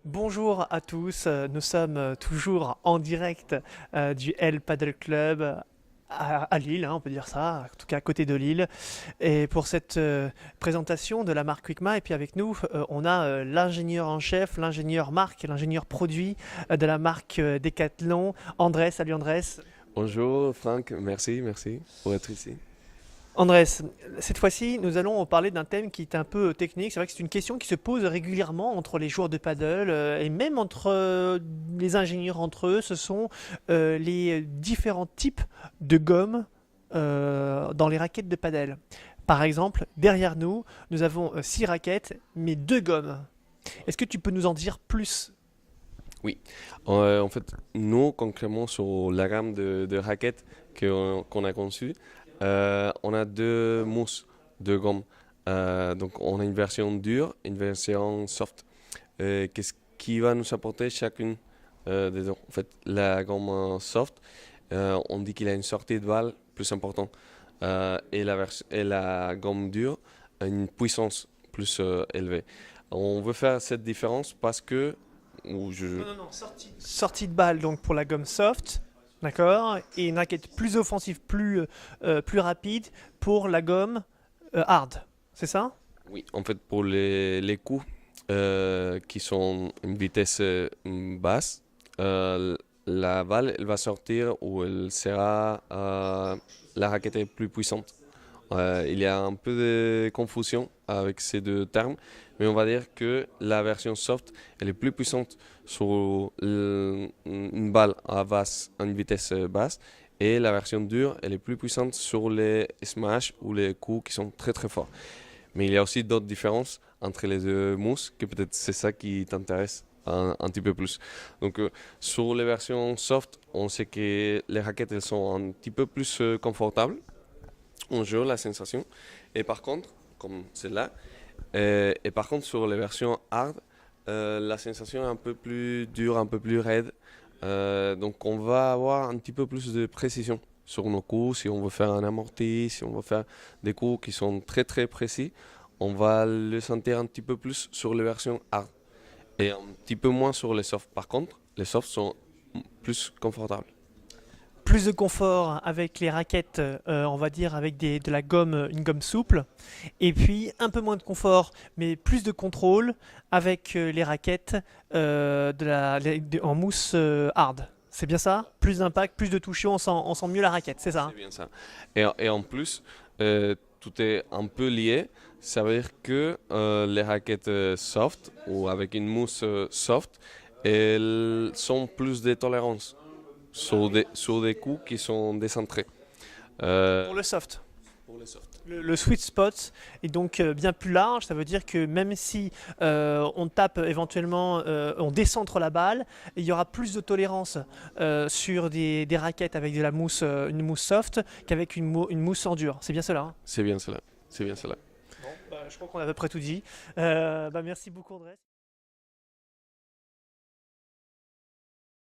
Bonjour à tous, nous sommes toujours en direct du L Paddle Club à Lille, hein, on peut dire ça, en tout cas à côté de Lille. Et pour cette présentation de la marque Quickma, et puis avec nous, on a l'ingénieur en chef, l'ingénieur marque, l'ingénieur produit de la marque Decathlon, Andrés. Salut Andrés. Bonjour Franck, merci pour être ici. Andrés, cette fois-ci, nous allons parler d'un thème qui est un peu technique. C'est vrai que c'est une question qui se pose régulièrement entre les joueurs de paddle et même entre les ingénieurs entre eux. Ce sont les différents types de gommes dans les raquettes de paddle. Par exemple, derrière nous, nous avons 6 raquettes, mais 2 gommes. Est-ce que tu peux nous en dire plus? Oui, en fait, nous concrètement sur la gamme de raquettes qu'on a conçue, on a deux mousses de gomme. Donc on a une version dure, une version soft. Qu'est-ce qui va nous apporter chacune des deux? En fait, la gomme soft, on dit qu'il a une sortie de balle plus importante. Et la gomme dure a une puissance plus élevée. On veut faire cette différence parce que ou je, Non, non, non, sortie de balle donc pour la gomme soft, d'accord, et une raquette plus offensive, plus rapide pour la gomme hard, c'est ça? oui, en fait, pour les coups qui sont une vitesse basse, la balle, elle va sortir où elle sera la raquette est plus puissante. Il y a un peu de confusion avec ces deux termes, mais on va dire que la version soft, elle est plus puissante sur une balle à une vitesse basse, et la version dure, elle est plus puissante sur les smash ou les coups qui sont très très forts. Mais il y a aussi d'autres différences entre les deux mousses, que peut-être c'est ça qui t'intéresse un petit peu plus. Donc sur les versions soft, on sait que les raquettes elles sont un petit peu plus confortables. On joue la sensation. Et par contre, comme celle-là, et par contre sur les versions hard, la sensation est un peu plus dure, un peu plus raide. Donc on va avoir un petit peu plus de précision sur nos coups. Si on veut faire un amorti, si on veut faire des coups qui sont très très précis, on va le sentir un petit peu plus sur les versions hard et un petit peu moins sur les softs. Par contre, les softs sont plus confortables. Plus de confort avec les raquettes, on va dire avec de la gomme, une gomme souple, et puis un peu moins de confort, mais plus de contrôle avec les raquettes en mousse hard. C'est bien ça? Plus d'impact, plus de toucher, on sent mieux la raquette, c'est ça, C'est hein? bien ça. Et en plus, tout est un peu lié. Ça veut dire que les raquettes soft ou avec une mousse soft, elles sont plus de tolérance sur des coups qui sont décentrés. Euh, Pour le soft. pour les softs. Le sweet spot est donc bien plus large, ça veut dire que même si on tape éventuellement, on décentre la balle, il y aura plus de tolérance sur des raquettes avec de la mousse, une mousse soft qu'avec une mousse en dur. C'est bien cela, hein? C'est bien cela. C'est bien cela. Bon, bah, je crois qu'on a à peu près tout dit. Bah, merci beaucoup André.